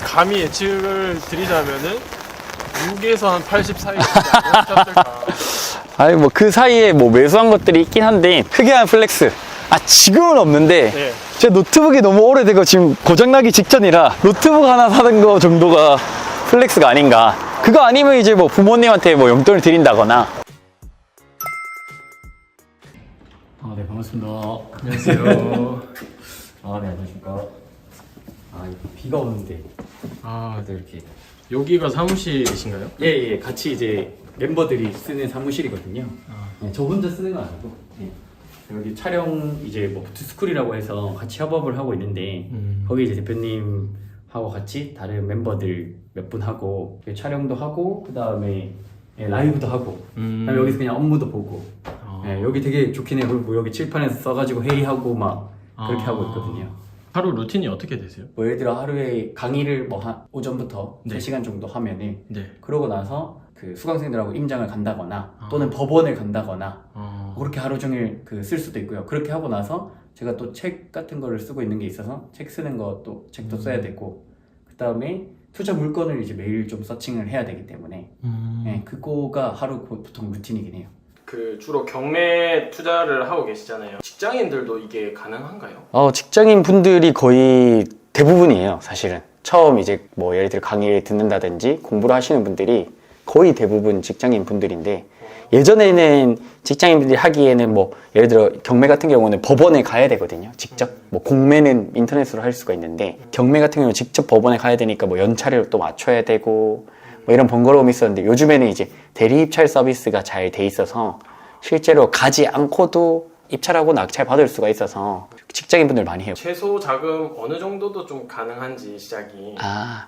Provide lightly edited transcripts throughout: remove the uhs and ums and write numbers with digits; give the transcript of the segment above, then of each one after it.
감히 예측을 드리자면은 6에서 한 80 사이 정도 하셨을까. 아니 뭐 그 사이에 뭐 매수한 것들이 있긴 한데 크게 한 플렉스 지금은 없는데 네. 제 노트북이 너무 오래되고 지금 고장나기 직전이라 노트북 하나 사는 거 정도가 플렉스가 아닌가. 그거 아니면 이제 뭐 부모님한테 뭐 용돈을 드린다거나. 네, 반갑습니다. 안녕하세요. 네, 안녕하십니까. 비가 오는데 아, 이렇게 여기가 사무실이신가요? 예, 같이 이제 멤버들이 쓰는 사무실이거든요. 네, 저 혼자 쓰는 건 아니고 여기 촬영 이제 뭐 부트스쿨이라고 해서 같이 협업을 하고 있는데 거기 이제 대표님하고 같이 다른 멤버들 몇 분 하고 촬영도 하고 그 다음에 라이브도 하고 그다음에 여기서 그냥 업무도 보고 여기 되게 좋긴 해요. 그리고 여기 칠판에서 써가지고 회의하고 막 그렇게 하고 있거든요. 하루 루틴이 어떻게 되세요? 뭐 예를 들어 하루에 강의를 뭐 한 오전부터 네. 3시간 정도 하면은 네. 그러고 나서 그 수강생들하고 임장을 간다거나 또는 법원을 간다거나 그렇게 하루 종일 쓸 수도 있고요. 그렇게 하고 나서 제가 또 책 같은 거를 쓰고 있는 게 있어서 책 쓰는 것도 책도 써야 되고 그 다음에 투자 물건을 이제 매일 좀 서칭을 해야 되기 때문에 그거가 하루 보통 루틴이긴 해요. 그 주로 경매 투자를 하고 계시잖아요. 직장인들도 이게 가능한가요? 직장인 분들이 거의 대부분이에요. 사실은 처음 이제 뭐 예를 들어 강의를 듣는다든지 공부를 하시는 분들이 거의 대부분 직장인 분들인데 예전에는 직장인분들이 하기에는 뭐 예를 들어 경매 같은 경우는 법원에 가야 되거든요. 직접 뭐 공매는 인터넷으로 할 수가 있는데 경매 같은 경우는 직접 법원에 가야 되니까 뭐 연차를 또 맞춰야 되고 뭐 이런 번거로움이 있었는데 요즘에는 이제 대리 입찰 서비스가 잘 돼 있어서 실제로 가지 않고도 입찰하고 낙찰 받을 수가 있어서 직장인분들 많이 해요. 최소 자금 어느 정도도 좀 가능한지 시작이.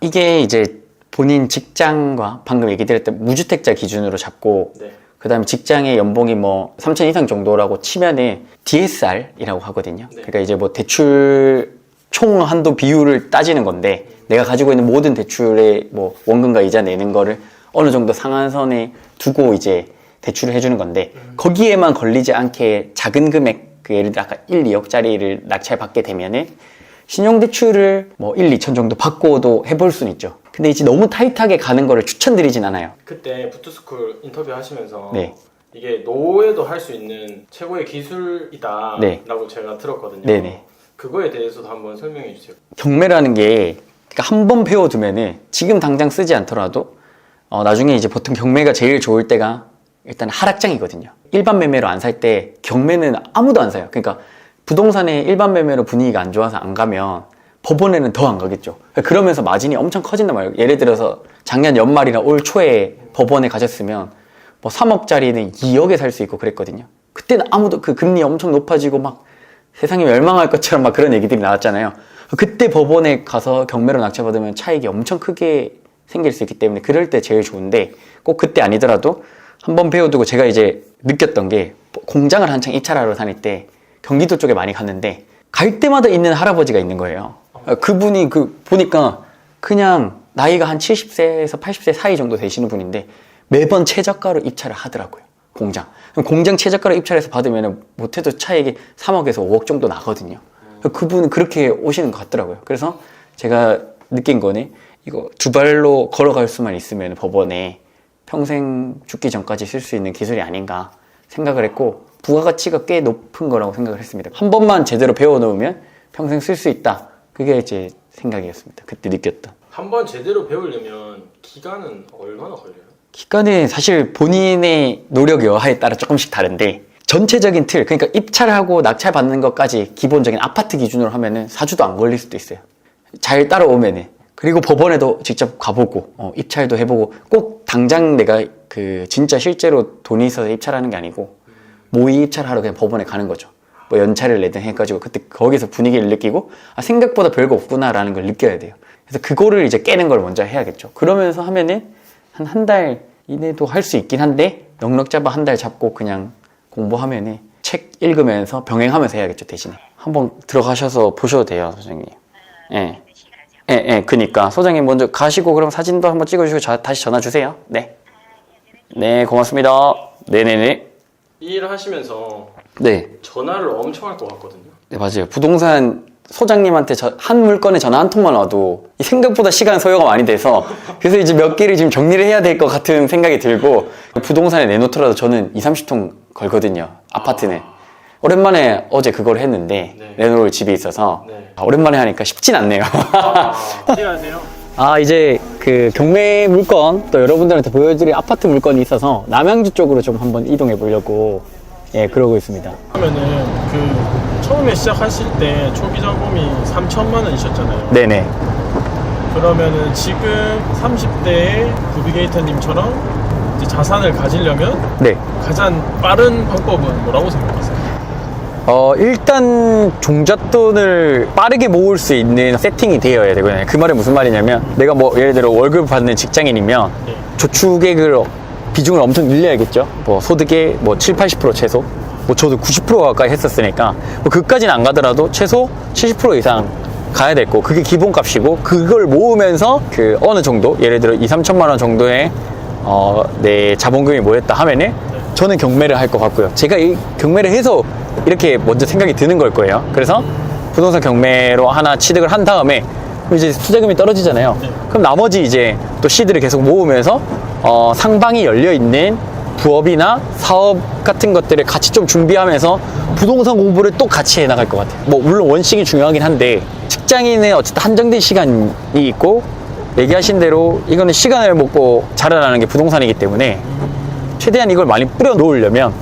이게 이제 본인 직장과 방금 얘기 드렸던 무주택자 기준으로 잡고 네. 그 다음에 직장의 연봉이 뭐 3천 이상 정도라고 치면은 DSR이라고 하거든요. 네. 그러니까 이제 뭐 대출 총 한도 비율을 따지는 건데 내가 가지고 있는 모든 대출의 뭐 원금과 이자 내는 거를 어느 정도 상한선에 두고 이제 대출을 해주는 건데 거기에만 걸리지 않게 작은 금액 예를 들어 아까 1, 2억짜리를 낙찰받게 되면은 신용대출을 뭐 1, 2천 정도 받고도 해볼 수는 있죠. 근데 이제 너무 타이트하게 가는 거를 추천드리진 않아요. 그때 부트스쿨 인터뷰 하시면서 네. 이게 노후에도 할 수 있는 최고의 기술이다 네. 라고 제가 들었거든요. 네네. 그거에 대해서도 한번 설명해 주세요. 경매라는 게 한 번 배워두면은 지금 당장 쓰지 않더라도 나중에 이제 보통 경매가 제일 좋을 때가 일단 하락장이거든요. 일반 매매로 안 살 때 경매는 아무도 안 사요. 그러니까 부동산에 일반 매매로 분위기가 안 좋아서 안 가면 법원에는 더 안 가겠죠. 그러면서 마진이 엄청 커진단 말이에요. 예를 들어서 작년 연말이나 올 초에 법원에 가셨으면 뭐 3억짜리는 2억에 살 수 있고 그랬거든요. 그때는 아무도 그 금리 엄청 높아지고 막 세상이 멸망할 것처럼 막 그런 얘기들이 나왔잖아요. 그때 법원에 가서 경매로 낙찰받으면 차익이 엄청 크게 생길 수 있기 때문에 그럴 때 제일 좋은데 꼭 그때 아니더라도 한번 배워두고 제가 이제 느꼈던 게 공장을 한창 입찰하러 다닐 때 경기도 쪽에 많이 갔는데 갈 때마다 있는 할아버지가 있는 거예요. 그분이 보니까 그냥 나이가 한 70세에서 80세 사이 정도 되시는 분인데 매번 최저가로 입찰을 하더라고요. 공장 최저가로 입찰해서 받으면 못해도 차익이 3억에서 5억 정도 나거든요. 그분은 그렇게 오시는 것 같더라고요. 그래서 제가 느낀 거는 이거 두 발로 걸어갈 수만 있으면 법원에 평생 죽기 전까지 쓸 수 있는 기술이 아닌가 생각을 했고 부가가치가 꽤 높은 거라고 생각을 했습니다. 한 번만 제대로 배워놓으면 평생 쓸 수 있다. 그게 제 생각이었습니다. 그때 느꼈던. 한번 제대로 배우려면 기간은 얼마나 걸려요? 기간은 사실 본인의 노력 여하에 따라 조금씩 다른데 전체적인 틀, 그러니까 입찰하고 낙찰 받는 것까지 기본적인 아파트 기준으로 하면은 4주도 안 걸릴 수도 있어요. 잘 따라오면은. 그리고 법원에도 직접 가보고 입찰도 해보고 꼭 당장 내가 진짜 실제로 돈이 있어서 입찰하는 게 아니고 모의 입찰하러 그냥 법원에 가는 거죠. 뭐 연차를 내든 해가지고 그때 거기서 분위기를 느끼고 생각보다 별거 없구나라는 걸 느껴야 돼요. 그래서 그거를 이제 깨는 걸 먼저 해야겠죠. 그러면서 하면은 한 달 이내도 할 수 있긴 한데 넉넉 잡아 한 달 잡고 그냥 공부하면은 책 읽으면서 병행하면서 해야겠죠. 대신에 한번 들어가셔서 보셔도 돼요, 소장님. 그니까 소장님 먼저 가시고 그럼 사진도 한번 찍어주시고 다시 전화 주세요. 네, 고맙습니다. 네네네. 이 일을 하시면서 네. 전화를 엄청 할 것 같거든요. 네, 맞아요. 부동산 소장님한테 한 물건에 전화 한 통만 와도 생각보다 시간 소요가 많이 돼서 그래서 이제 몇 개를 지금 정리를 해야 될 것 같은 생각이 들고 부동산에 내놓더라도 저는 20-30통 걸거든요. 아파트는. 오랜만에 어제 그걸 했는데 네. 내놓을 집이 있어서 네. 오랜만에 하니까 쉽진 않네요. 어떻게 하세요? 이제 그 경매 물건 또 여러분들한테 보여드릴 아파트 물건이 있어서 남양주 쪽으로 좀 한번 이동해 보려고 그러고 있습니다. 그러면은 그 처음에 시작하실 때 초기 자금이 3천만 원이셨잖아요. 네네. 그러면은 지금 30대의 부비게이터님처럼 이제 자산을 가지려면 네. 가장 빠른 방법은 뭐라고 생각하세요? 일단 종잣돈을 빠르게 모을 수 있는 세팅이 되어야 되거든요. 그 말은 무슨 말이냐면 내가 뭐 예를 들어 월급 받는 직장인이면 네. 저축액을 비중을 엄청 늘려야겠죠. 뭐 소득의 뭐 70-80% 최소. 뭐 저도 90% 가까이 했었으니까 뭐 그까지는 안 가더라도 최소 70% 이상 가야 됐고 그게 기본값이고 그걸 모으면서 그 어느 정도 예를 들어 2-3천만 원 정도의 내 자본금이 모였다 하면은 저는 경매를 할 것 같고요. 제가 이 경매를 해서 이렇게 먼저 생각이 드는 걸 거예요. 그래서 부동산 경매로 하나 취득을 한 다음에 이제 투자금이 떨어지잖아요. 그럼 나머지 이제 또 시드를 계속 모으면서 상방이 열려 있는 부업이나 사업 같은 것들을 같이 좀 준비하면서 부동산 공부를 또 같이 해 나갈 것 같아요. 뭐 물론 원칙이 중요하긴 한데 직장인은 어쨌든 한정된 시간이 있고 얘기하신 대로 이거는 시간을 먹고 자라나는 게 부동산이기 때문에 최대한 이걸 많이 뿌려 놓으려면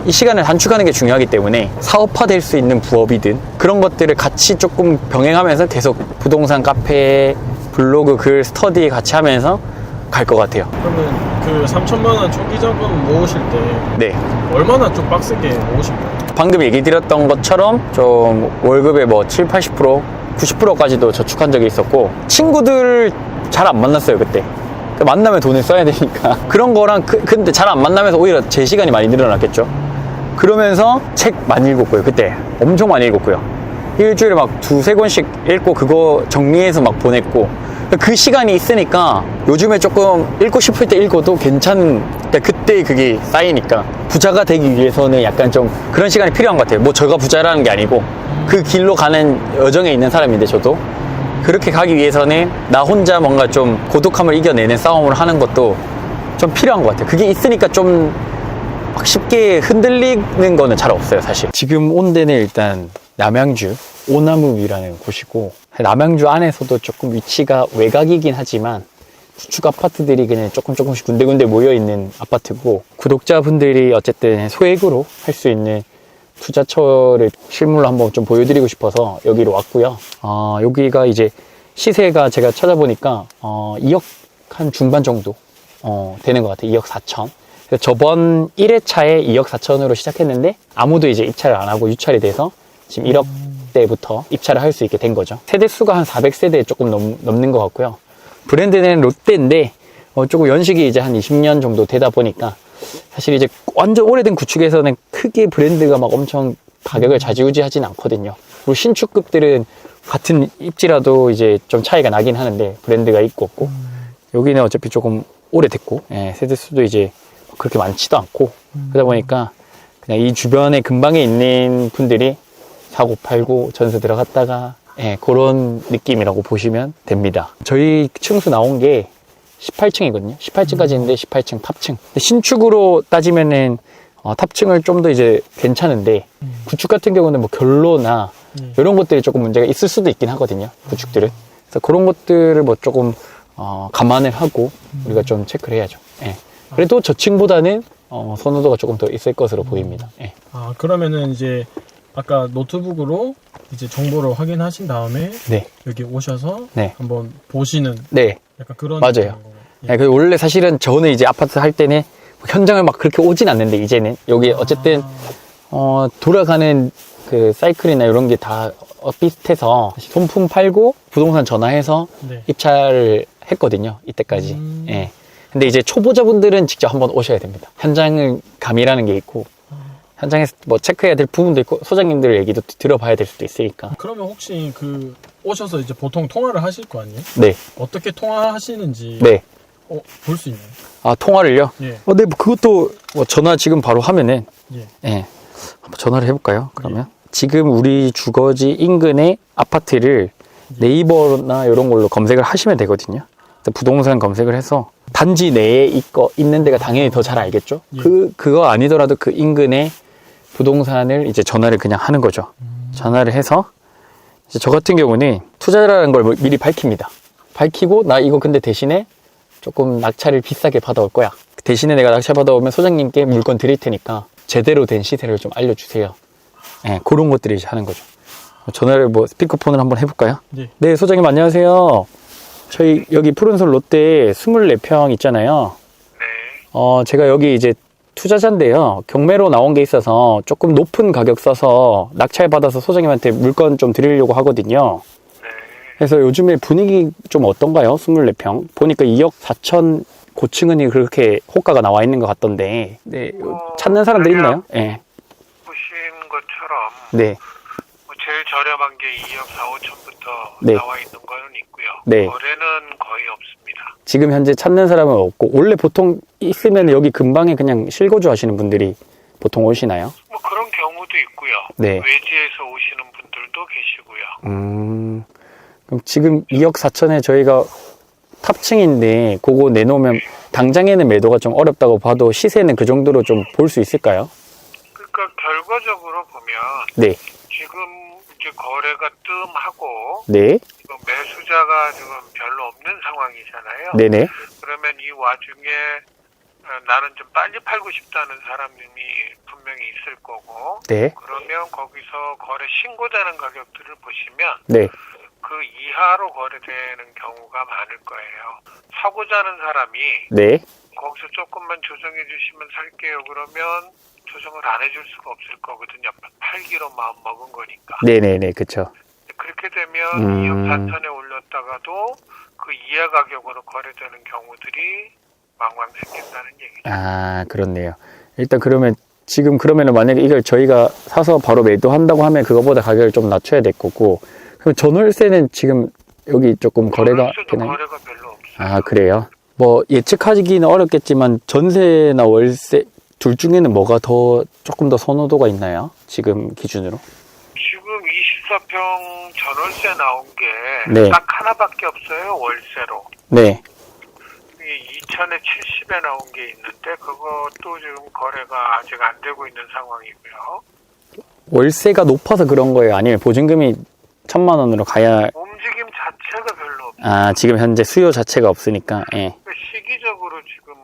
이 시간을 단축하는 게 중요하기 때문에 사업화될 수 있는 부업이든 그런 것들을 같이 조금 병행하면서 계속 부동산 카페, 블로그, 글, 스터디 같이 하면서 갈 것 같아요. 그러면 그 3천만 원 초기 자금 모으실 때 네. 얼마나 좀 빡세게 모으실까요? 방금 얘기 드렸던 것처럼 좀 월급의 뭐 70-80%, 90%까지도 저축한 적이 있었고 친구들 잘 안 만났어요 그때. 만나면 돈을 써야 되니까 그런 거랑 근데 잘 안 만나면서 오히려 제 시간이 많이 늘어났겠죠. 그러면서 책 많이 읽었고요. 그때 엄청 많이 읽었고요. 일주일에 막 2-3권씩 읽고 그거 정리해서 막 보냈고 그 시간이 있으니까 요즘에 조금 읽고 싶을 때 읽어도 괜찮은 그러니까 그때 그게 쌓이니까 부자가 되기 위해서는 약간 좀 그런 시간이 필요한 것 같아요. 뭐 제가 부자라는 게 아니고 그 길로 가는 여정에 있는 사람인데 저도 그렇게 가기 위해서는 나 혼자 뭔가 좀 고독함을 이겨내는 싸움을 하는 것도 좀 필요한 것 같아요. 그게 있으니까 좀 막 쉽게 흔들리는 거는 잘 없어요, 사실. 지금 온 데는 일단 남양주 오나무위라는 곳이고 남양주 안에서도 조금 위치가 외곽이긴 하지만 구축 아파트들이 그냥 조금씩 군데군데 모여있는 아파트고 구독자분들이 어쨌든 소액으로 할 수 있는 투자처를 실물로 한번 좀 보여드리고 싶어서 여기로 왔고요. 여기가 이제 시세가 제가 찾아보니까 2억 한 중반 정도 되는 것 같아요. 2억 4천. 그래서 저번 1회차에 2억 4천으로 시작했는데 아무도 이제 입찰을 안 하고 유찰이 돼서 지금 1억대부터 입찰을 할 수 있게 된 거죠. 세대수가 한 400세대 조금 넘는 것 같고요. 브랜드는 롯데인데 조금 연식이 이제 한 20년 정도 되다 보니까 사실 이제 완전 오래된 구축에서는 크게 브랜드가 막 엄청 가격을 좌지우지하진 않거든요. 그리고 신축급들은 같은 입지라도 이제 좀 차이가 나긴 하는데 브랜드가 있고 없고 여기는 어차피 조금 오래됐고 세대수도 이제 그렇게 많지도 않고 그러다 보니까 그냥 이 주변에 근방에 있는 분들이 사고 팔고 전세 들어갔다가 그런 느낌이라고 보시면 됩니다. 저희 층수 나온 게 18층이거든요. 18층까지 있는데 18층 탑층. 신축으로 따지면은 탑층을 좀 더 이제 괜찮은데 구축 같은 경우는 뭐 결로나 이런 것들이 조금 문제가 있을 수도 있긴 하거든요. 구축들은. 그래서 그런 것들을 뭐 조금 감안을 하고 우리가 좀 체크를 해야죠. 그래도 저층보다는 선호도가 조금 더 있을 것으로 보입니다. 그러면은 이제 아까 노트북으로 이제 정보를 확인하신 다음에 네. 여기 오셔서 네. 한번 보시는 네. 약간 그런 맞아요. 원래 사실은 저는 이제 아파트 할 때는 현장을 막 그렇게 오진 않는데 이제는 여기 어쨌든 돌아가는 그 사이클이나 이런 게 다 비슷해서 손품 팔고 부동산 전화해서 네. 입찰을 했거든요. 이때까지. 근데 이제 초보자분들은 직접 한번 오셔야 됩니다. 현장을 감이라는 게 있고 현장에서 뭐 체크해야 될 부분도 있고 소장님들 얘기도 들어봐야 될 수도 있으니까. 그러면 혹시 그 오셔서 이제 보통 통화를 하실 거 아니에요? 네. 어떻게 통화하시는지 네. 볼 수 있나요? 통화를요? 예. 네, 뭐 그것도 뭐 전화 지금 바로 하면은 예. 한번 전화를 해볼까요? 그러면 지금 우리 주거지 인근의 아파트를 네이버나 이런 걸로 검색을 하시면 되거든요. 부동산 검색을 해서 단지 내에 있는 데가 당연히 더 잘 알겠죠. 예. 그거 아니더라도 그 인근에 부동산을 이제 전화를 그냥 하는 거죠. 전화를 해서 이제 저 같은 경우는 투자라는 걸 미리 밝힙니다. 밝히고 나 이거 근데 대신에 조금 낙찰을 비싸게 받아올 거야. 대신에 내가 낙찰 받아오면 소장님께 물건 드릴 테니까 제대로 된 시세를 좀 알려주세요. 네, 그런 것들이 이제 하는 거죠. 전화를 뭐 스피커폰으로 한번 해볼까요? 네. 네, 소장님 안녕하세요. 저희 여기 푸른솔 롯데 24평 있잖아요. 네. 제가 여기 이제 투자자인데요. 경매로 나온 게 있어서 조금 높은 가격 써서 낙찰 받아서 소장님한테 물건 좀 드리려고 하거든요. 네. 그래서 요즘에 분위기 좀 어떤가요? 24평. 보니까 2억 4천 고층은이 그렇게 호가가 나와 있는 것 같던데. 네, 찾는 사람들 있나요? 네. 보신 것처럼 네. 뭐 제일 저렴한 게 2억 4, 5천부터 네. 나와 있는 거는 있고요. 네. 거래는 거의 없습니다. 지금 현재 찾는 사람은 없고, 원래 보통 있으면 여기 근방에 그냥 실거주 하시는 분들이 보통 오시나요? 뭐 그런 경우도 있고요. 네. 외지에서 오시는 분들도 계시고요. 그럼 지금 2억 4천에 저희가 탑층인데 그거 내놓으면 당장에는 매도가 좀 어렵다고 봐도 시세는 그 정도로 좀 볼 수 있을까요? 그러니까 결과적으로 보면 네. 지금 이제 거래가 뜸하고 네. 지금 매수자가 지금 별로 없는 상황이잖아요. 네네. 그러면 이 와중에 나는 좀 빨리 팔고 싶다는 사람이 분명히 있을 거고, 네. 그러면 거기서 거래 신고되는 가격들을 보시면 네. 그 이하로 거래되는 경우가 많을 거예요. 사고자 하는 사람이 네. 거기서 조금만 조정해 주시면 살게요 그러면 조정을 안 해줄 수가 없을 거거든요. 팔기로 마음 먹은 거니까. 네네네. 그쵸. 그렇게 되면 2억 4천에 올렸다가도 그 이하 가격으로 거래되는 경우들이 왕왕 생긴다는 얘기죠. 아, 그렇네요. 일단 그러면 지금 그러면은 만약에 이걸 저희가 사서 바로 매도한다고 하면 그거보다 가격을 좀 낮춰야 될 거고, 그럼 전월세는 지금 여기 조금 거래가 되나요? 거래가 별로 없어요. 아, 그래요? 뭐 예측하기는 어렵겠지만 전세나 월세 둘 중에는 뭐가 조금 더 선호도가 있나요? 지금 기준으로? 지금 24평 전월세 나온 게 네. 딱 하나밖에 없어요. 월세로. 네. 2천에 70에 나온 게 있는데 그것도 지금 거래가 아직 안 되고 있는 상황이고요. 월세가 높아서 그런 거예요? 아니면 보증금이 1,000만 원으로 가야? 움직임 자체가 별로 없어요. 아, 지금 현재 수요 자체가 없으니까. 예. 시기적으로 지금은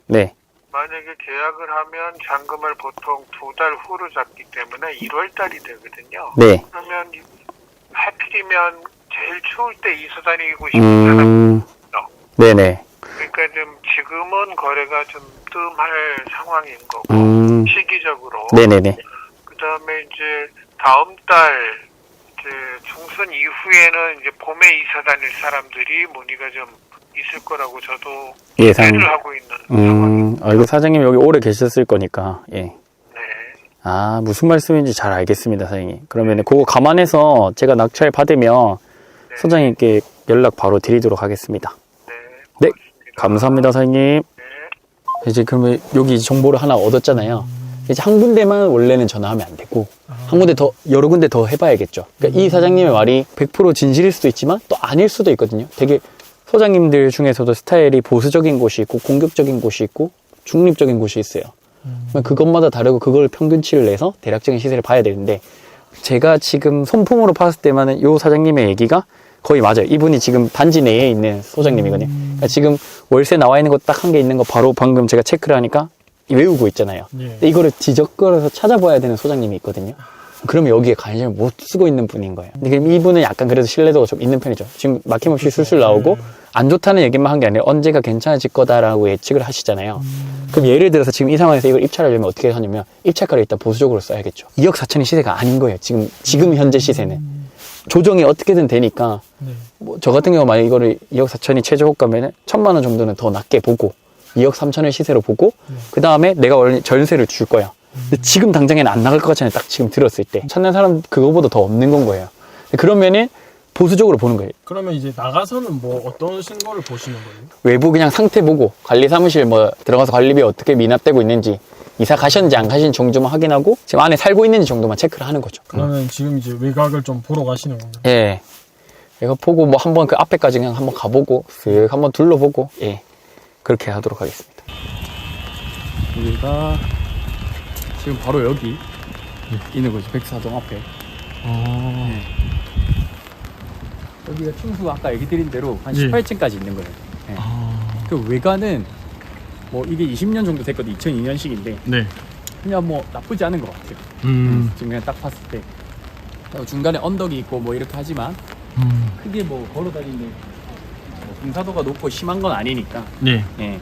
네. 만약에 계약을 하면 잔금을 보통 2달 후로 잡기 때문에 1월 달이 되거든요. 네. 그러면 하필이면 제일 추울 때 이사 다니고 싶은 사람이 있어. 네네. 그러니까 좀 지금은 거래가 좀 뜸할 상황인 거고 시기적으로. 네네네. 그다음에 이제 다음 달 이제 중순 이후에는 이제 봄에 이사 다닐 사람들이 문의가 좀 있을 거라고 저도 예상. 기대를 하고 있는 상황입니다. 이거 사장님 여기 오래 계셨을 거니까. 예. 네. 아, 무슨 말씀인지 잘 알겠습니다, 사장님. 그러면 그거 감안해서 제가 낙찰 받으면 소장님께 연락 바로 드리도록 하겠습니다. 네. 네. 고맙습니다. 감사합니다, 사장님. 네. 이제 그러면 여기 정보를 하나 얻었잖아요. 이제 한 군데만 원래는 전화하면 안 되고 한 군데 더, 여러 군데 더 해봐야겠죠. 그러니까 이 사장님의 말이 100% 진실일 수도 있지만 또 아닐 수도 있거든요. 되게 소장님들 중에서도 스타일이 보수적인 곳이 있고 공격적인 곳이 있고 중립적인 곳이 있어요. 그것마다 다르고 그걸 평균치를 내서 대략적인 시세를 봐야 되는데, 제가 지금 손품으로 봤을 때만은 요 사장님의 얘기가 거의 맞아요. 이분이 지금 단지 내에 있는 소장님이거든요. 그러니까 지금 월세 나와 있는 거 딱 한 개 있는 거 바로 방금 제가 체크를 하니까 외우고 있잖아요. 예. 근데 이거를 지적거려서 찾아봐야 되는 소장님이 있거든요. 그러면 여기에 관심을 못 쓰고 있는 분인 거예요. 근데 이분은 약간 그래도 신뢰도가 좀 있는 편이죠. 지금 막힘없이 술술 나오고 안 좋다는 얘기만 한 게 아니라 언제가 괜찮아질 거다라고 예측을 하시잖아요. 그럼 예를 들어서 지금 이 상황에서 이걸 입찰하려면 어떻게 하냐면 입찰가를 일단 보수적으로 써야겠죠. 2억 4천이 시세가 아닌 거예요. 지금 현재 시세는. 조정이 어떻게든 되니까 네. 뭐 저 같은 경우 만약 이거를 2억 4천이 최저 호가면은 1,000만 원 정도는 더 낮게 보고 2억 3천을 시세로 보고 그 다음에 내가 원래 전세를 줄 거야. 근데 지금 당장에는 안 나갈 것 같잖아요. 딱 지금 들었을 때 찾는 사람 그거보다 더 없는 건 거예요. 그러면은 보수적으로 보는 거예요. 그러면 이제 나가서는 뭐 어떤 신고를 보시는 거예요? 외부 그냥 상태 보고 관리 사무실 뭐 들어가서 관리비 어떻게 미납되고 있는지 이사 가셨는지 안 가신 정도만 확인하고 지금 안에 살고 있는지 정도만 체크를 하는 거죠. 그러면 지금 이제 외곽을 좀 보러 가시는 건가요? 예. 이거 보고 뭐 한번 그 앞에까지 그냥 한번 가보고 쓱 한번 둘러보고 예. 그렇게 하도록 하겠습니다. 여기가 지금 바로 여기 있는 거죠. 백사동 앞에. 네. 여기가 충수 아까 얘기 드린 대로 한 예. 18층까지 있는 거예요. 네. 그 외관은 뭐 이게 20년 정도 됐거든요. 2002년식인데 네. 그냥 뭐 나쁘지 않은 것 같아요. 지금 그냥 딱 봤을 때 중간에 언덕이 있고 뭐 이렇게 하지만 크게 뭐 걸어 다니는 뭐 공사도가 높고 심한 건 아니니까 네. 예.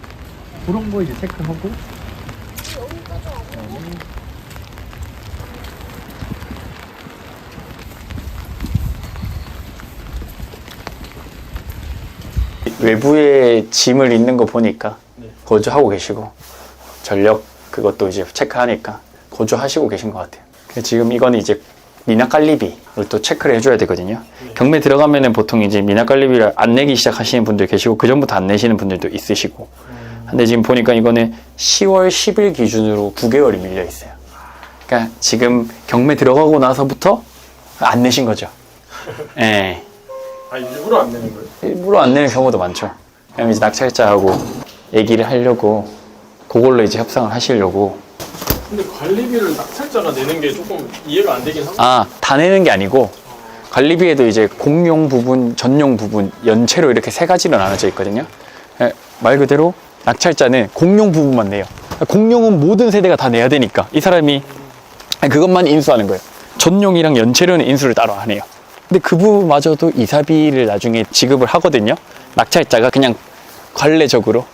그런 거 이제 체크하고 외부에 짐을 있는 거 보니까 네. 거주하고 계시고 전력 그것도 이제 체크하니까 거주하시고 계신 것 같아요. 지금 이거는 이제 미납관리비를 또 체크를 해줘야 되거든요. 경매 들어가면은 보통 이제 미납관리비를 안 내기 시작하시는 분들 계시고 그 전부터 안 내시는 분들도 있으시고. 근데 지금 보니까 이거는 10월 10일 기준으로 9개월이 밀려 있어요. 그러니까 지금 경매 들어가고 나서부터 안 내신 거죠. 예. 아, 일부러 안 내는 거예요? 일부러 안 내는 경우도 많죠. 왜냐면 이제 낙찰자하고 얘기를 하려고 그걸로 이제 협상을 하시려고. 근데 관리비를 낙찰자가 내는 게 조금 이해가 안 되긴 합니다. 아, 다 내는 게 아니고 관리비에도 이제 공용 부분, 전용 부분, 연체로 이렇게 세 가지로 나눠져 있거든요. 예, 말 그대로 낙찰자는 공용 부분만 내요. 공용은 모든 세대가 다 내야 되니까 이 사람이 그것만 인수하는 거예요. 전용이랑 연체료는 인수를 따로 안 해요. 근데 그 부분마저도 이사비를 나중에 지급을 하거든요. 낙찰자가 그냥 관례적으로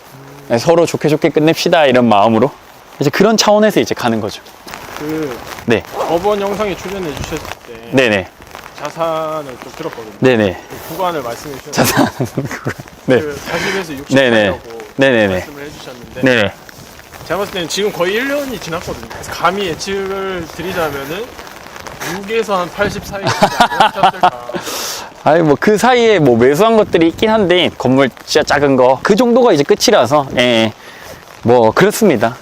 서로 좋게 좋게 끝냅시다 이런 마음으로 이제 그런 차원에서 이제 가는 거죠. 그 네, 저번 영상에 출연해 주셨을 때 네네, 자산을 좀 들었거든요. 네네. 그 구간을 말씀해 주셨는데 자산, 네, 그 40에서 60 네네. 하려고 네네네. 말씀을 해주셨는데 네. 제가 봤을 때는 지금 거의 1년이 지났거든요. 그래서 감히 예측을 드리자면은 6에서 한 80 사이 정도. 아니 뭐 그 사이에 뭐 매수한 것들이 있긴 한데 건물 진짜 작은 거 그 정도가 이제 끝이라서 예. 뭐 그렇습니다.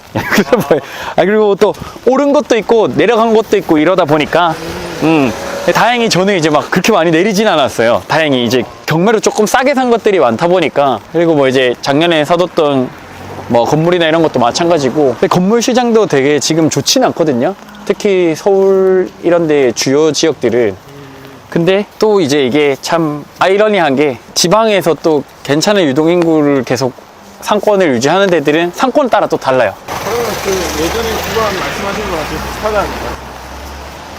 그리고 또 오른 것도 있고 내려간 것도 있고 이러다 보니까 다행히 저는 이제 막 그렇게 많이 내리진 않았어요. 다행히 이제 경매로 조금 싸게 산 것들이 많다 보니까. 그리고 뭐 이제 작년에 사뒀던 뭐 건물이나 이런 것도 마찬가지고. 근데 건물 시장도 되게 지금 좋지는 않거든요. 특히 서울 이런 데 주요 지역들은. 근데 또 이제 이게 참 아이러니한 게 지방에서 또 괜찮은 유동인구를 계속 상권을 유지하는 데들은 상권 따라 또 달라요. 그러면 그 예전에 구간 말씀하신 거랑 되게 비슷하지 않나요?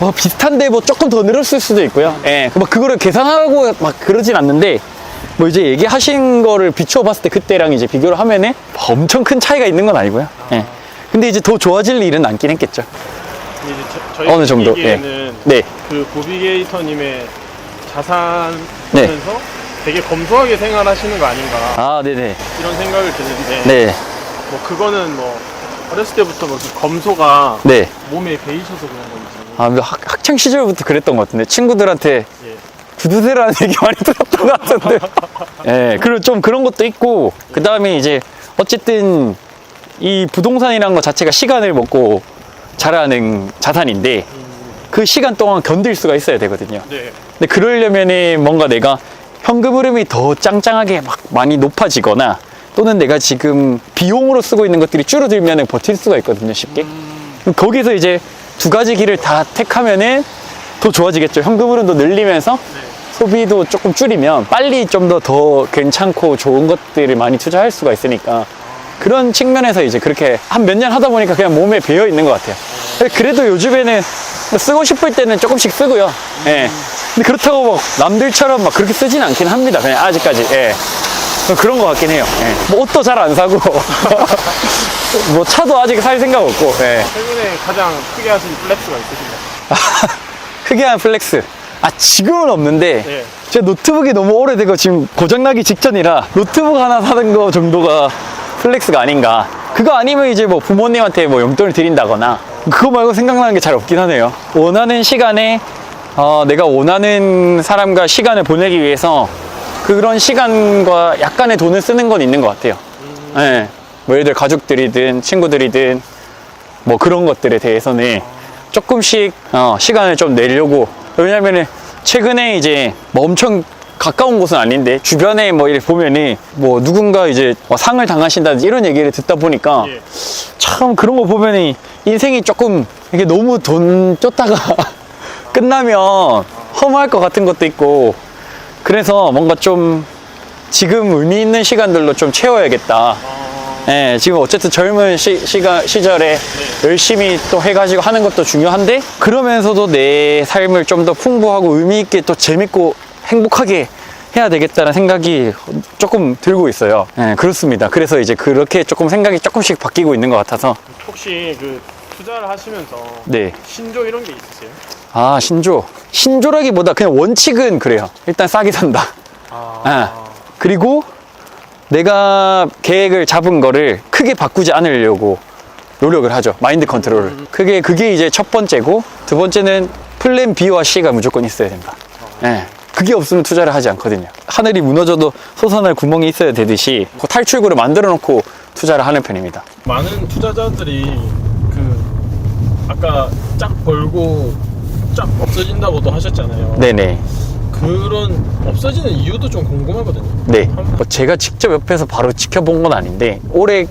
뭐 비슷한데 뭐 조금 더 늘었을 수도 있고요. 예, 막 그거를 계산하고 막 그러진 않는데 뭐 이제 얘기하신 거를 비추어 봤을 때 그때랑 이제 비교를 하면은 엄청 큰 차이가 있는 건 아니고요. 예. 근데 이제 더 좋아질 일은 않긴 했겠죠. 이제 저희 어느 정도, 얘기에는 네. 그 고비게이터님의 자산 네. 보면서 되게 검소하게 생활하시는 거 아닌가 아, 네네. 이런 생각을 드는데 네. 뭐 그거는 뭐 어렸을 때부터 뭐 그 검소가 네. 몸에 배이셔서 그런 건지 아, 뭐 학창 시절부터 그랬던 것 같은데 친구들한테 예. 구두쇠라는 얘기 많이 들었던 것 같은데. 예, 그리고 좀 그런 것도 있고, 그 다음에 이제, 어쨌든, 이 부동산이라는 것 자체가 시간을 먹고 자라는 자산인데, 그 시간 동안 견딜 수가 있어야 되거든요. 네. 근데 그러려면은 뭔가 내가 현금 흐름이 더 짱짱하게 막 많이 높아지거나, 또는 내가 지금 비용으로 쓰고 있는 것들이 줄어들면은 버틸 수가 있거든요, 쉽게. 그럼 거기서 이제 두 가지 길을 다 택하면은 더 좋아지겠죠. 현금 흐름도 늘리면서 소비도 조금 줄이면 빨리 좀 더 괜찮고 좋은 것들을 많이 투자할 수가 있으니까 그런 측면에서 이제 그렇게 한 몇 년 하다 보니까 그냥 몸에 배어 있는 것 같아요. 그래도 요즘에는 쓰고 싶을 때는 조금씩 쓰고요. 예. 근데 그렇다고 막 남들처럼 막 그렇게 쓰진 않긴 합니다. 그냥 아직까지. 예. 그런 것 같긴 해요. 예. 뭐 옷도 잘 안 사고 뭐 차도 아직 살 생각 없고. 예. 최근에 가장 크게 하신 플렉스가 있으신가요? 크게 한 플렉스. 아, 지금은 없는데, 네. 제 노트북이 너무 오래되고 지금 고장나기 직전이라 노트북 하나 사는 거 정도가 플렉스가 아닌가. 그거 아니면 이제 뭐 부모님한테 뭐 용돈을 드린다거나, 그거 말고 생각나는 게 잘 없긴 하네요. 원하는 시간에, 내가 원하는 사람과 시간을 보내기 위해서 그런 시간과 약간의 돈을 쓰는 건 있는 것 같아요. 예. 뭐 예를 들어 가족들이든 친구들이든 뭐 그런 것들에 대해서는 조금씩 시간을 좀 내려고. 왜냐면은 최근에 이제 뭐 엄청 가까운 곳은 아닌데 주변에 뭐 이렇게 보면은 뭐 누군가 이제 뭐 상을 당하신다든지 이런 얘기를 듣다 보니까 예. 참 그런 거 보면은 인생이 조금 이게 너무 돈 쫓다가 끝나면 허무할 것 같은 것도 있고, 그래서 뭔가 좀 지금 의미 있는 시간들로 좀 채워야겠다. 예, 지금 어쨌든 젊은 시절에 열심히 또 해가지고 하는 것도 중요한데, 그러면서도 내 삶을 좀 더 풍부하고 의미 있게 또 재밌고 행복하게 해야 되겠다는 생각이 조금 들고 있어요. 예, 그렇습니다. 그래서 이제 그렇게 조금 생각이 조금씩 바뀌고 있는 것 같아서. 혹시 그 투자를 하시면서 네. 신조 이런 게 있으세요? 아, 신조라기보다 그냥 원칙은 그래요. 일단 싸게 산다. 그리고 내가 계획을 잡은 거를 크게 바꾸지 않으려고 노력을 하죠. 마인드 컨트롤을. 그게 이제 첫 번째고, 두 번째는 플랜 B와 C가 무조건 있어야 된다. 예. 그게 없으면 투자를 하지 않거든요. 하늘이 무너져도 솟아날 구멍이 있어야 되듯이 그 탈출구를 만들어 놓고 투자를 하는 편입니다. 많은 투자자들이 그 아까 쫙 벌고 쫙 없어진다고도 하셨잖아요. 네네. 그런 없어지는 이유도 좀 궁금하거든요. 네. 뭐 제가 직접 옆에서 바로 지켜본 건 아닌데, 올해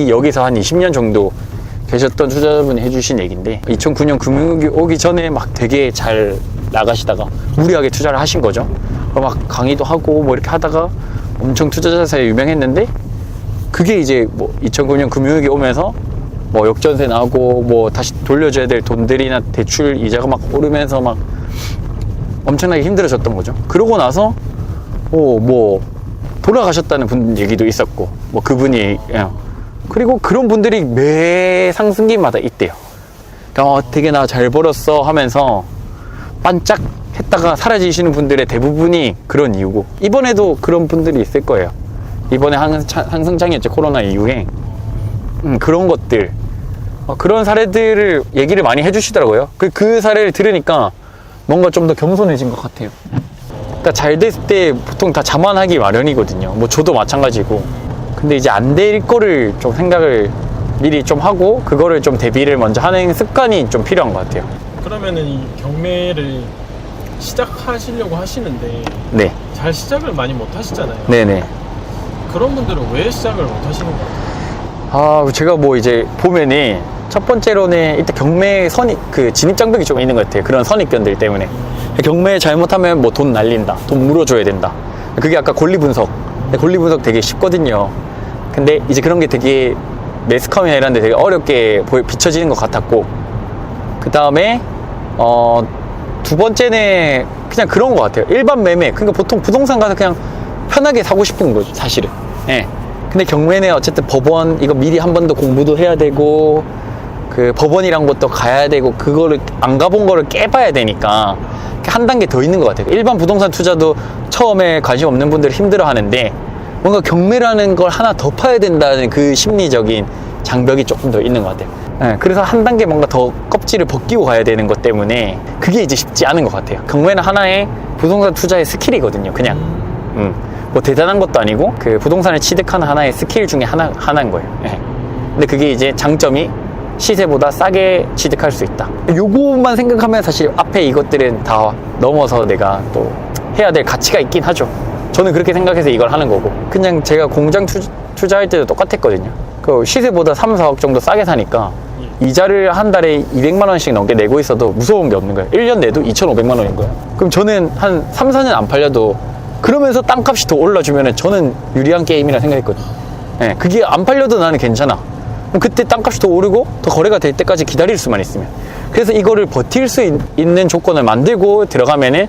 여기서 한 20년 정도 계셨던 투자자분이 해주신 얘기인데, 2009년 금융위기 오기 전에 막 되게 잘 나가시다가 무리하게 투자를 하신 거죠. 막 강의도 하고 뭐 이렇게 하다가 엄청 투자자 사이에 유명했는데, 그게 이제 뭐 2009년 금융위기 오면서 뭐 역전세 나고 뭐 다시 돌려줘야 될 돈들이나 대출 이자가 막 오르면서 막 엄청나게 힘들어졌던 거죠. 그러고 나서 뭐 돌아가셨다는 분 얘기도 있었고, 뭐 그분이 그리고 그런 분들이 매 상승기마다 있대요. 그러니까 되게 나 잘 벌었어 하면서 반짝 했다가 사라지시는 분들의 대부분이 그런 이유고, 이번에도 그런 분들이 있을 거예요. 이번에 상승장이었죠, 코로나 이후에. 그런 것들, 그런 사례들을 얘기를 많이 해주시더라고요. 그 사례를 들으니까 뭔가 좀 더 겸손해진 것 같아요. 그러니까 잘 됐을 때 보통 다 자만하기 마련이거든요. 뭐 저도 마찬가지고. 근데 이제 안 될 거를 좀 생각을 미리 좀 하고, 그거를 좀 대비를 먼저 하는 습관이 좀 필요한 것 같아요. 그러면은 이 경매를 시작하시려고 하시는데 네. 잘 시작을 많이 못 하시잖아요. 네네. 그런 분들은 왜 시작을 못 하시는 거예요? 제가 뭐 이제 보면은 첫 번째로는 일단 경매 진입 장벽이 좀 있는 것 같아요. 그런 선입견들 때문에. 경매 잘못하면 뭐 돈 날린다, 돈 물어줘야 된다. 그게 아까 권리 분석. 권리 분석 되게 쉽거든요. 근데 이제 그런 게 되게 매스컴이나 이런 데 되게 어렵게 비춰지는 것 같았고, 그 다음에 두 번째는 그냥 그런 것 같아요. 일반 매매. 그러니까 보통 부동산 가서 그냥 편하게 사고 싶은 거죠, 사실은. 예. 근데 경매는 어쨌든 법원 이거 미리 한 번 더 공부도 해야 되고, 그 법원이란 것도 가야 되고, 그거를 안 가본 거를 깨봐야 되니까 한 단계 더 있는 것 같아요. 일반 부동산 투자도 처음에 관심 없는 분들이 힘들어 하는데, 뭔가 경매라는 걸 하나 더 파야 된다는 그 심리적인 장벽이 조금 더 있는 것 같아요. 네, 그래서 한 단계 뭔가 더 껍질을 벗기고 가야 되는 것 때문에 그게 이제 쉽지 않은 것 같아요. 경매는 하나의 부동산 투자의 스킬이거든요, 그냥. 뭐 대단한 것도 아니고, 그 부동산을 취득하는 하나의 스킬 중에 하나인 거예요. 네. 근데 그게 이제 장점이 시세보다 싸게 취득할 수 있다. 요것만 생각하면 사실 앞에 이것들은 다 넘어서 내가 또 해야 될 가치가 있긴 하죠. 저는 그렇게 생각해서 이걸 하는 거고, 그냥 제가 공장 투자할 때도 똑같았거든요. 그 시세보다 3, 4억 정도 싸게 사니까 이자를 한 달에 200만 원씩 넘게 내고 있어도 무서운 게 없는 거예요. 1년 내도 2,500만 원인 거예요. 그럼 저는 한 3, 4년 안 팔려도 그러면서 땅값이 더 올라주면 저는 유리한 게임이라 생각했거든요. 네, 그게 안 팔려도 나는 괜찮아. 그럼 그때 땅값이 더 오르고 더 거래가 될 때까지 기다릴 수만 있으면. 그래서 이거를 버틸 수 있는 조건을 만들고 들어가면은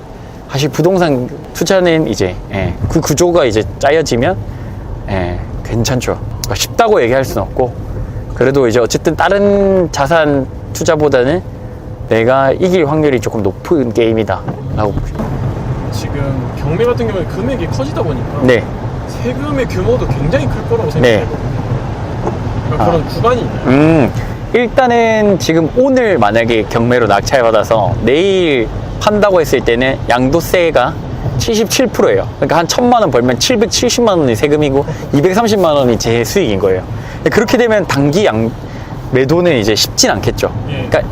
사실 부동산 투자는 이제 그 구조가 이제 짜여지면 괜찮죠. 쉽다고 얘기할 수는 없고, 그래도 이제 어쨌든 다른 자산 투자보다는 내가 이길 확률이 조금 높은 게임이다 라고 보시면. 지금 경매 같은 경우에 금액이 커지다 보니까 네. 세금의 규모도 굉장히 클 거라고 생각해요. 그러니까 그런 구간이 있나요? 일단은 지금 오늘 만약에 경매로 낙찰받아서 내일 판다고 했을 때는 양도세가 77%예요. 그러니까 한 1,000만 원 벌면 770만 원이 세금이고 230만 원이 제 수익인 거예요. 그렇게 되면 단기 매도는 이제 쉽진 않겠죠. 예. 그러니까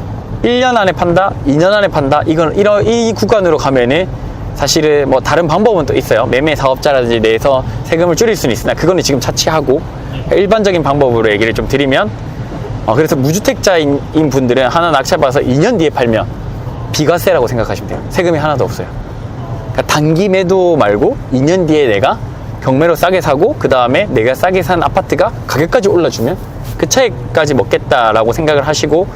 1년 안에 판다, 2년 안에 판다, 이 구간으로 가면은 사실은 뭐 다른 방법은 또 있어요. 매매 사업자라든지 내에서 세금을 줄일 수는 있으나 그거는 지금 차치하고 일반적인 방법으로 얘기를 좀 드리면 그래서 무주택자인 분들은 하나 낙찰받아서 2년 뒤에 팔면 비과세라고 생각하시면 돼요. 세금이 하나도 없어요. 그러니까 단기 매도 말고 2년 뒤에 내가 경매로 싸게 사고 그 다음에 내가 싸게 산 아파트가 가격까지 올라주면 그 차이까지 먹겠다라고 생각을 하시고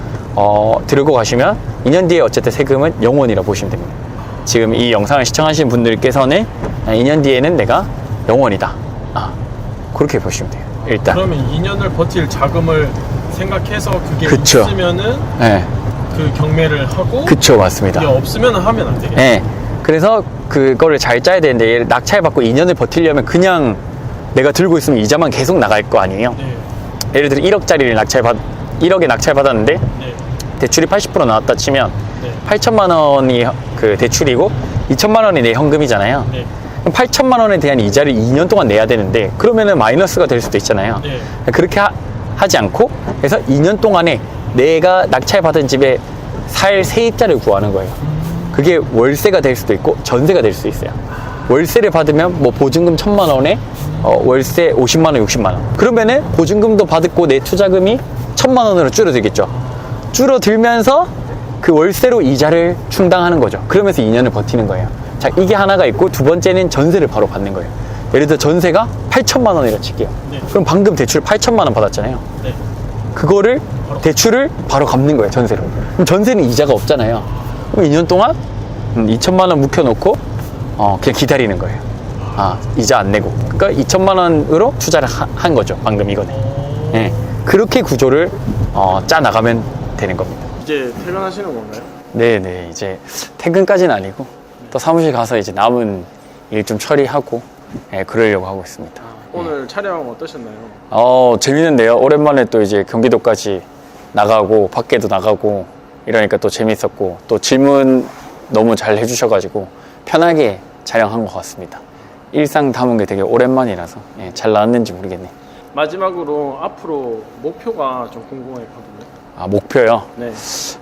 들고 가시면 2년 뒤에 어쨌든 세금은 0원이라 보시면 됩니다. 지금 이 영상을 시청하시는 분들께서는 2년 뒤에는 내가 0원이다. 그렇게 보시면 돼요. 일단. 그러면 2년을 버틸 자금을 생각해서 그게 그쵸. 있으면은 네. 그 경매를 하고 그쵸, 맞습니다. 그게 없으면 하면 안 되겠네. 네. 그래서 그거를 잘 짜야 되는데 얘를 낙찰받고 2년을 버티려면 그냥 내가 들고 있으면 이자만 계속 나갈 거 아니에요. 네. 예를 들어 1억짜리를 1억에 낙찰받았는데 네. 대출이 80% 나왔다 치면 네. 8천만 원이 그 대출이고 2천만 원이 내 현금이잖아요. 네. 그럼 8천만 원에 대한 이자를 2년 동안 내야 되는데 그러면은 마이너스가 될 수도 있잖아요. 네. 그렇게 하지 않고 그래서 2년 동안에 내가 낙찰받은 집에 살 세입자를 구하는 거예요. 그게 월세가 될 수도 있고 전세가 될 수 있어요. 월세를 받으면 뭐 보증금 1,000만 원에 월세 50만 원, 60만 원. 그러면은 보증금도 받고 내 투자금이 1,000만 원으로 줄어들겠죠. 줄어들면서 그 월세로 이자를 충당하는 거죠. 그러면서 2년을 버티는 거예요. 자, 이게 하나가 있고 두 번째는 전세를 바로 받는 거예요. 예를 들어 전세가 8천만 원이라 칠게요. 네. 그럼 방금 대출 8천만 원 받았잖아요. 네. 그거를 대출을 바로 갚는 거예요. 전세로. 그럼 전세는 이자가 없잖아요. 그럼 2년 동안 2천만 원 묵혀놓고 그냥 기다리는 거예요. 이자 안 내고. 그러니까 2천만 원으로 투자를 한 거죠. 방금 이거는. 네. 그렇게 구조를 짜 나가면 되는 겁니다. 이제 퇴근하시는 건가요? 네네. 이제 퇴근까지는 아니고 또 사무실 가서 이제 남은 일 좀 처리하고 그러려고 하고 있습니다. 오늘 촬영 어떠셨나요? 재밌는데요. 오랜만에 또 이제 경기도까지 나가고 밖에도 나가고 이러니까 또 재밌었고 또 질문 너무 잘 해주셔가지고 편하게 촬영한 것 같습니다. 일상 담은 게 되게 오랜만이라서 잘 나왔는지 모르겠네. 마지막으로 앞으로 목표가 좀 궁금했거든요. 목표요? 네.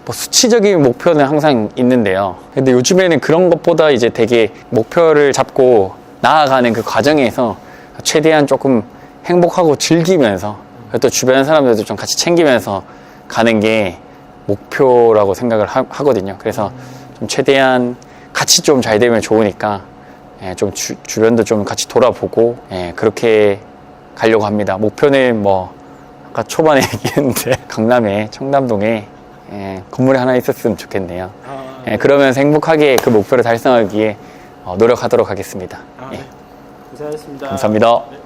뭐 수치적인 목표는 항상 있는데요. 근데 요즘에는 그런 것보다 이제 되게 목표를 잡고 나아가는 그 과정에서 최대한 조금 행복하고 즐기면서 또 주변 사람들도 좀 같이 챙기면서 가는 게 목표라고 생각을 하거든요. 그래서 좀 최대한 같이 좀 잘 되면 좋으니까 좀 주변도 좀 같이 돌아보고 그렇게 가려고 합니다. 목표는 뭐 아까 초반에 얘기했는데 강남에 청담동에 건물이 하나 있었으면 좋겠네요. 그러면서 행복하게 그 목표를 달성하기 위해 노력하도록 하겠습니다. 네. 고생하셨습니다. 감사합니다. 네.